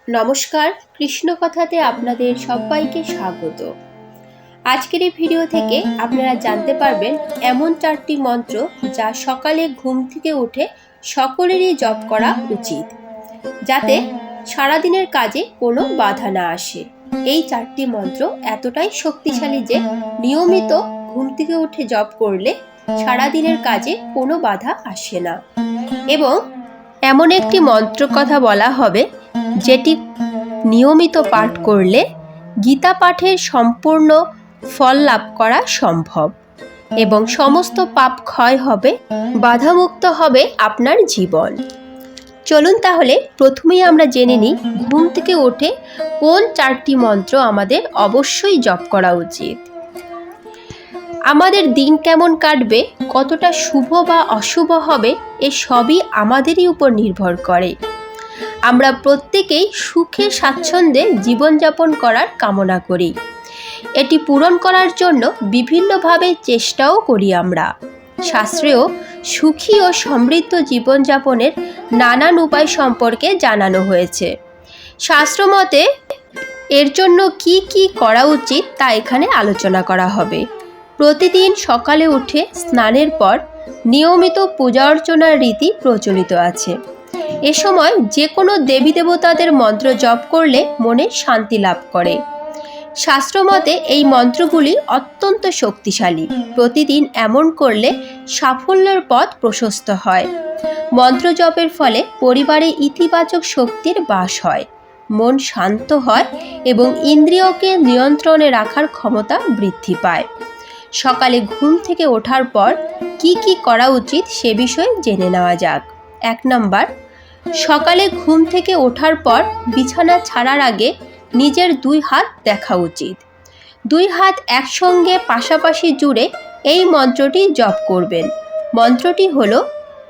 নমস্কার, কৃষ্ণ কথাতে আপনাদের সবাইকে স্বাগত। আজকের এই ভিডিও থেকে আপনারা জানতে পারবেন এমন 4টি মন্ত্র যা সকালে ঘুম থেকে উঠে সকলেরই জপ করা উচিত, যাতে সারাদিনের কাজে কোনো বাধা না আসে। এই 4টি মন্ত্র এতটাই শক্তিশালী যে নিয়মিত ঘুম থেকে উঠে জপ করলে সারাদিনের কাজে কোনো বাধা আসে না। এবং এমন একটি মন্ত্র কথা বলা হবে যেটি নিয়মিত পাঠ করলে গীতা পাঠের সম্পূর্ণ ফল লাভ করা সম্ভব এবং সমস্ত পাপ ক্ষয় হবে, বাধামুক্ত হবে আপনার জীবন। চলুন তাহলে প্রথমেই আমরা জেনে নিই ঘুম থেকে উঠে কোন 4টি মন্ত্র আমাদের অবশ্যই জপ করা উচিত। আমাদের দিন কেমন কাটবে, কতটা শুভ বা অশুভ হবে, এ সবই আমাদেরই উপর নির্ভর করে। আমরা প্রত্যেকেই সুখে স্বাচ্ছন্দ্যে জীবনযাপন করার কামনা করি। এটি পূরণ করার জন্য বিভিন্নভাবে চেষ্টাও করি আমরা। শাস্ত্রেও সুখী ও সমৃদ্ধ জীবনযাপনের নানান উপায় সম্পর্কে জানানো হয়েছে। শাস্ত্রমতে এর জন্য কি কি করা উচিত তা এখানে আলোচনা করা হবে। প্রতিদিন সকালে উঠে স্নানের পর নিয়মিত পূজা অর্চনার রীতি প্রচলিত আছে। এ সময় যে কোনো দেবী দেবতাদের মন্ত্র জপ করলে মনে শান্তি লাভ করে। শাস্ত্রমতে এই মন্ত্রগুলি অত্যন্ত শক্তিশালী। প্রতিদিন এমন করলে সাফল্যের পথ প্রশস্ত হয়। মন্ত্র জপের ফলে পরিবারে ইতিবাচক শক্তির বাস হয়, মন শান্ত হয় এবং ইন্দ্রিয়কে নিয়ন্ত্রণে রাখার ক্ষমতা বৃদ্ধি পায়। সকালে ঘুম থেকে ওঠার পর কি কি করা উচিত সে বিষয়ে জেনে নেওয়া যাক। 1 নম্বর, সকালে ঘুম থেকে ওঠার পর বিছানা ছাড়ার আগে নিজের 2 হাত দেখা উচিত। 2 হাত একসঙ্গে পাশাপাশি জুড়ে এই মন্ত্রটি জপ করবেন। মন্ত্রটি হলো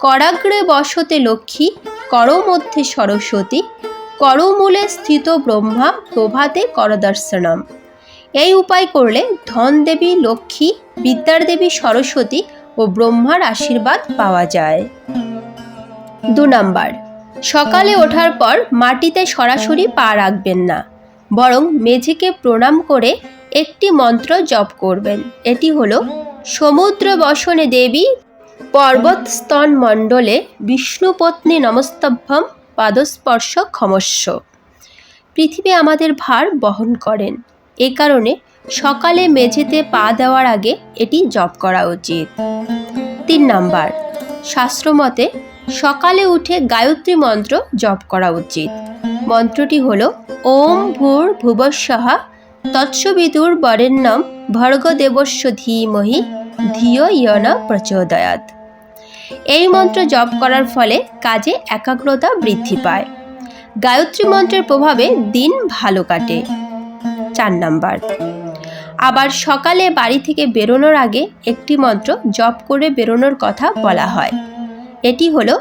করাগ্রে বসতে লক্ষ্মী, করো মধ্যে সরস্বতী, করমূলে স্থিত ব্রহ্মা, প্রভাতে করদর্শনম। এই উপায় করলে ধন দেবী লক্ষ্মী, বিদ্যার দেবী সরস্বতী ও ব্রহ্মার আশীর্বাদ পাওয়া যায়। 2 নম্বর, সকালে ওঠার পর মাটিতে সরাসরি পা রাখবেন না, বরং মেঝেকে প্রণাম করে একটি মন্ত্র জপ করবেন। এটি হলো সমুদ্র বসনে দেবী, পর্বত স্তন মণ্ডলে বিষ্ণুপত্নী নমস্তভ্যম, পাদস্পর্শ ক্ষমস্ব। পৃথিবী আমাদের ভার বহন করেন, এ কারণে সকালে মেঝেতে পা দেওয়ার আগে এটি জপ করা উচিত। 3 নম্বর, শাস্ত্রমতে সকালে উঠে গায়ত্রী মন্ত্র জপ করা উচিত। মন্ত্রটি হলো ওম ভূর ভুবস্বঃ তৎসবিতুর বরেণ্যম ভর্গদেবস্য ধীমহি ধিয়ো ইয় ন প্রচোদয়াৎ। এই মন্ত্র জপ করার ফলে কাজে একাগ্রতা বৃদ্ধি পায়। গায়ত্রী মন্ত্রের প্রভাবে দিন ভালো কাটে। 4 নম্বর, আবার সকালে বাড়ি থেকে বেরোনোর আগে একটি মন্ত্র জপ করে বেরোনোর কথা বলা হয়। এটি হলো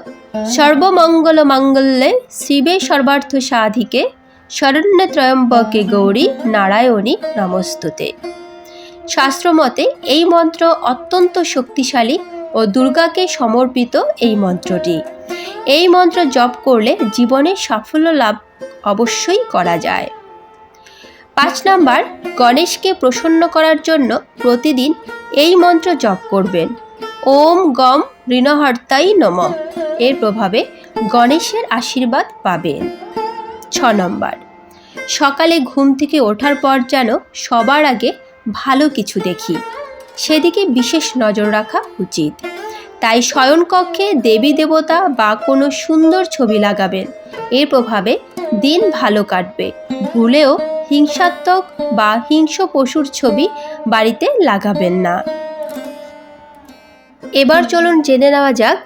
সর্বমঙ্গল মাঙ্গল্যে শিবে সর্বার্থ সাধিকে শরণ্যে ত্রয়ম্বকে গৌরী নারায়ণী নমস্তুতে। শাস্ত্রমতে এই মন্ত্র অত্যন্ত শক্তিশালী ও দুর্গাকে সমর্পিত এই মন্ত্রটি। এই মন্ত্র জপ করলে জীবনে সাফল্য লাভ অবশ্যই করা যায়। 5 নম্বর, গণেশকে প্রসন্ন করার জন্য প্রতিদিন এই মন্ত্র জপ করবেন। ওম গম ঋণহর্তাই নমঃ। এর প্রভাবে গণেশের আশীর্বাদ পাবেন। 6 নম্বর, সকালে ঘুম থেকে ওঠার পর যেন সবার আগে ভালো কিছু দেখি, সেদিকে বিশেষ নজর রাখা উচিত। তাই শয়নকক্ষে দেবী দেবতা বা কোনো সুন্দর ছবি লাগাবেন। এর প্রভাবে দিন ভালো কাটবে। ভুলেও হিংসাত্মক বা হিংস্র পশুর ছবি বাড়িতে লাগাবেন না। এবার চলুন জেনে নেওয়া যাক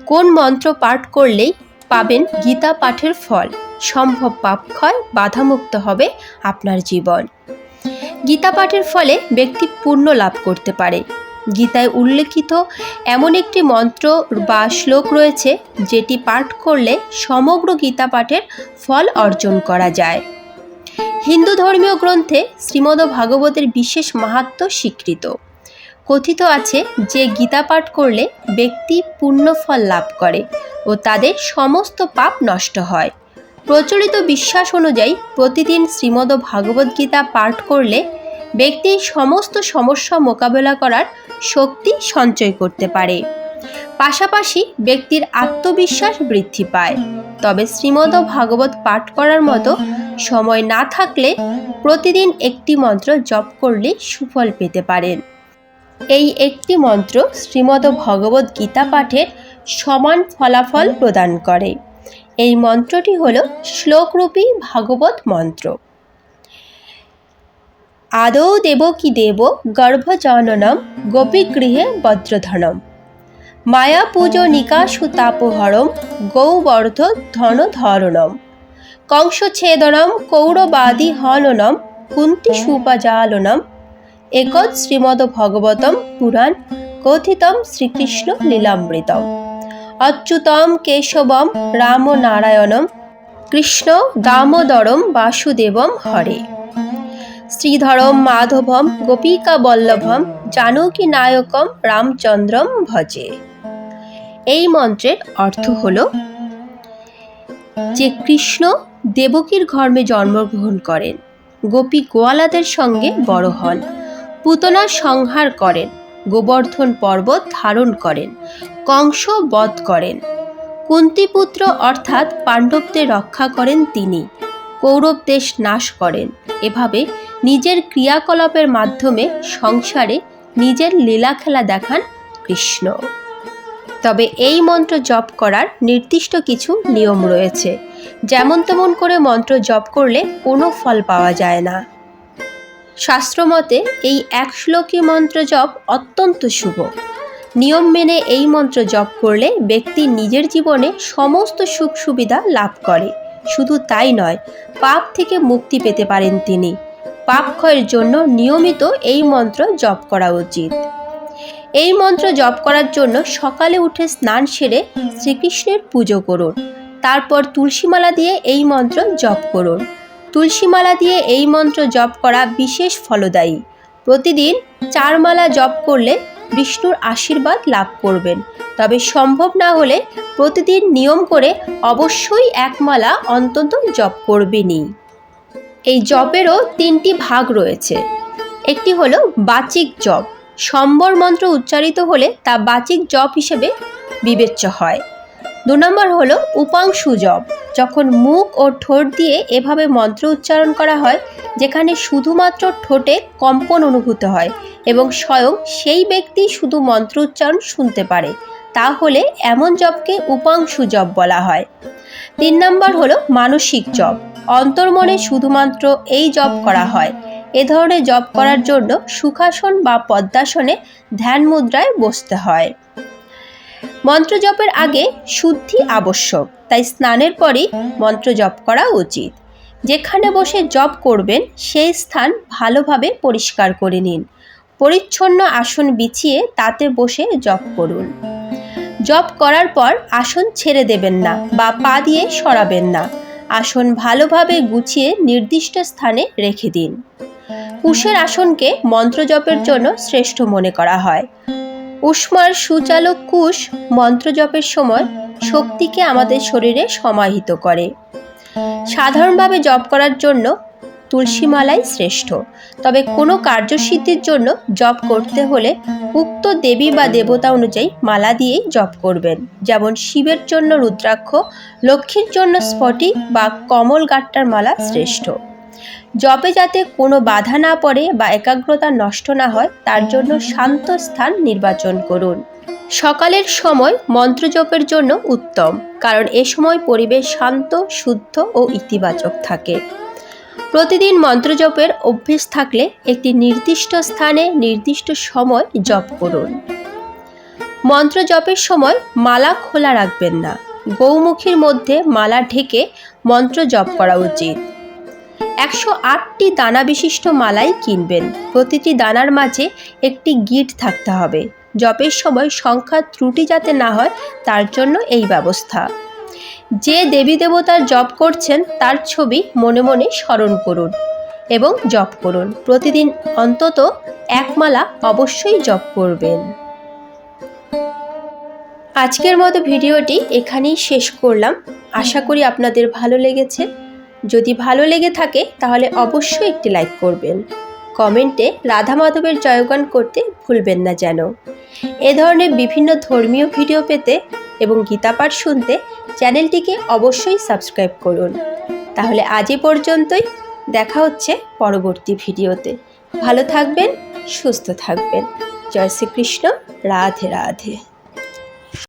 কোন মন্ত্র পাঠ করলেই পাবেন গীতা পাঠের ফল, সম্ভব পাপ ক্ষয়, বাধামুক্ত হবে আপনার জীবন। গীতা পাঠের ফলে ব্যক্তি পুণ্য লাভ করতে পারে। গীতায় উল্লেখিত এমন একটি মন্ত্র বা শ্লোক রয়েছে যেটি পাঠ করলে সমগ্র গীতা পাঠের ফল অর্জন করা যায়। হিন্দু ধর্মীয় গ্রন্থে শ্রীমদ্ভাগবতের বিশেষ মাহাত্ম্য স্বীকৃত। কথিত আছে যে গীতা পাঠ করলে ব্যক্তি পুণ্য ফল লাভ করে ও তাদের সমস্ত পাপ নষ্ট হয়। প্রচলিত বিশ্বাস অনুযায়ী প্রতিদিন শ্রীমদ্ ভাগবদ্গীতা পাঠ করলে ব্যক্তি সমস্ত সমস্যা মোকাবেলা করার শক্তি সঞ্চয় করতে পারে। পাশাপাশি ব্যক্তির আত্মবিশ্বাস বৃদ্ধি পায়। তবে শ্রীমদ্ ভাগবত পাঠ করার মতো সময় না থাকলে প্রতিদিন একটি মন্ত্র জপ করলে সুফল পেতে পারেন। এই একটি মন্ত্র শ্রীমদ্ ভগবদ গীতা পাঠের সমান ফলাফল প্রদান করে। এই মন্ত্রটি হল শ্লোকরূপী ভাগবত মন্ত্র। আদৌ দেবকী দেব গর্ভজননম গোপীগৃহে বজ্রধনম মায়া পূজো নিকাশুতাপহরম গৌবর্ধ ধনধরণম কংসছেদনম কৌরবাদী হননম কুন্তি সুপাজালনম একদ শ্রীমদ্ ভগবতম পুরাণ কথিতম শ্রীকৃষ্ণ লীলামৃতম অচ্যুতম কেশবম রামনারায়ণম কৃষ্ণ দামোদরম বাসুদেবম হরে শ্রীধরম মাধবম গোপিকা বল্লভম জানকী নায়কম রামচন্দ্রম ভজে। এই মন্ত্রের অর্থ হল যে কৃষ্ণ দেবকীর গর্ভে জন্মগ্রহণ করেন, গোপী গোয়ালাদের সঙ্গে বড় হন, পুতনা সংহার করেন, গোবর্ধন পর্বত ধারণ করেন, কংস বধ করেন, কুন্তিপুত্র অর্থাৎ পাণ্ডবদের রক্ষা করেন তিনি, কৌরব দেশ নাশ করেন। এভাবে নিজের ক্রিয়াকলাপের মাধ্যমে সংসারে নিজের লীলা খেলা দেখান কৃষ্ণ। তবে এই মন্ত্র জপ করার নির্দিষ্ট কিছু নিয়ম রয়েছে। যেমন তেমন করে মন্ত্র জপ করলে কোনো ফল পাওয়া যায় না। শাস্ত্রমতে এই এক শ্লোকী মন্ত্র জপ অত্যন্ত শুভ। নিয়ম মেনে এই মন্ত্র জপ করলে ব্যক্তি নিজের জীবনে সমস্ত সুখ সুবিধা লাভ করে। শুধু তাই নয়, পাপ থেকে মুক্তি পেতে পারেন তিনি। পাপ ক্ষয়ের জন্য নিয়মিত এই মন্ত্র জপ করা উচিত। এই মন্ত্র জপ করার জন্য সকালে উঠে স্নান সেরে শ্রীকৃষ্ণের পুজো করুন। তারপর তুলসীমালা দিয়ে এই মন্ত্র জপ করুন। তুলসীমালা দিয়ে এই মন্ত্র জপ করা বিশেষ ফলদায়ী। প্রতিদিন 4 মালা জপ করলে বিষ্ণুর আশীর্বাদ লাভ করবেন। তবে সম্ভব না হলে প্রতিদিন নিয়ম করে অবশ্যই 1 মালা অন্তত জপ করবেনই। এই জপেরও 3টি ভাগ রয়েছে। একটি হলো বাচিক জপ। সম্বর মন্ত্র উচ্চারিত হলে তা বাচিক জপ হিসেবে বিবেচ্য হয়। 2 নম্বর হলো উপাংশু জপ। যখন মুখ ও ঠোঁট দিয়ে এভাবে মন্ত্র উচ্চারণ করা হয় যেখানে শুধুমাত্র ঠোঁটে কম্পন অনুভূত হয় এবং স্বয়ং সেই ব্যক্তি শুধু মন্ত্র উচ্চারণ শুনতে পারে, তাহলে এমন জপকে উপাংশু জপ বলা হয়। 3 নম্বর হলো মানসিক জপ। অন্তর্মনে শুধুমাত্র এই জপ করা হয়। এ ধরনের জপ করার জন্য সুখাসন বা পদ্মাসনে ধ্যান মুদ্রায় বসতে হয়। মন্ত্র জপের আগে শুদ্ধি আবশ্যক, তাই স্নানের পরেই মন্ত্র জপ করা উচিত। যেখানে বসে জপ করবেন সেই স্থান ভালোভাবে পরিষ্কার করে নিন। পরিচ্ছন্ন আসন বিছিয়ে তাতে বসে জপ করুন। জপ করার পর আসন ছেড়ে দেবেন না বা পা দিয়ে সরাবেন না। আসন ভালোভাবে গুছিয়ে নির্দিষ্ট স্থানে রেখে দিন। কুশের আসনকে মন্ত্র জপের জন্য শ্রেষ্ঠ মনে করা হয়। উষ্মার সুচালক কুশ মন্ত্র জপের সময় শক্তিকে আমাদের শরীরে সমাহিত করে। সাধারণভাবে জপ করার জন্য তুলসীমালাই শ্রেষ্ঠ। তবে কোনো কার্যসিদ্ধির জন্য জপ করতে হলে উক্ত দেবী বা দেবতা অনুযায়ী মালা দিয়েই জপ করবেন। যেমন শিবের জন্য রুদ্রাক্ষ, লক্ষ্মীর জন্য স্ফটিক বা কমল গাট্টার মালা শ্রেষ্ঠ। জপে যাতে কোনো বাধা না পড়ে বা একাগ্রতা নষ্ট না হয় তার জন্য শান্ত স্থান নির্বাচন করুন। সকালের সময় মন্ত্র জপের জন্য উত্তম, কারণ এ সময় পরিবেশ শান্ত, শুদ্ধ ও ইতিবাচক থাকে। প্রতিদিন মন্ত্র জপের অভ্যেস থাকলে একটি নির্দিষ্ট স্থানে নির্দিষ্ট সময় জপ করুন। মন্ত্র জপের সময় মালা খোলা রাখবেন না। গৌমুখীর মধ্যে মালা ঢেকে মন্ত্র জপ করা উচিত। 108টি দানা বিশিষ্ট মালাই কিনবেন। প্রতিটি দানার মাঝে একটি গিঁট থাকতে হবে। জপের সময় সংখ্যার ত্রুটি যাতে না হয় তার জন্য এই ব্যবস্থা। যে দেবী দেবতার জপ করছেন তার ছবি মনে মনে স্মরণ করুন এবং জপ করুন। প্রতিদিন অন্তত 1 মালা অবশ্যই জপ করবেন। আজকের মতো ভিডিওটি এখানেই শেষ করলাম। আশা করি আপনাদের ভালো লেগেছে। যদি ভালো লেগে থাকে তাহলে অবশ্যই একটি লাইক করবেন। কমেন্টে রাধা মাধবের জয়গান করতে ভুলবেন না যেন। এ ধরনের বিভিন্ন ধর্মীয় ভিডিও পেতে এবং গীতাপাঠ শুনতে চ্যানেলটিকে অবশ্যই সাবস্ক্রাইব করুন। তাহলে আজ এ পর্যন্তই, দেখা হচ্ছে পরবর্তী ভিডিওতে। ভালো থাকবেন, সুস্থ থাকবেন। জয় শ্রীকৃষ্ণ। রাধে রাধে।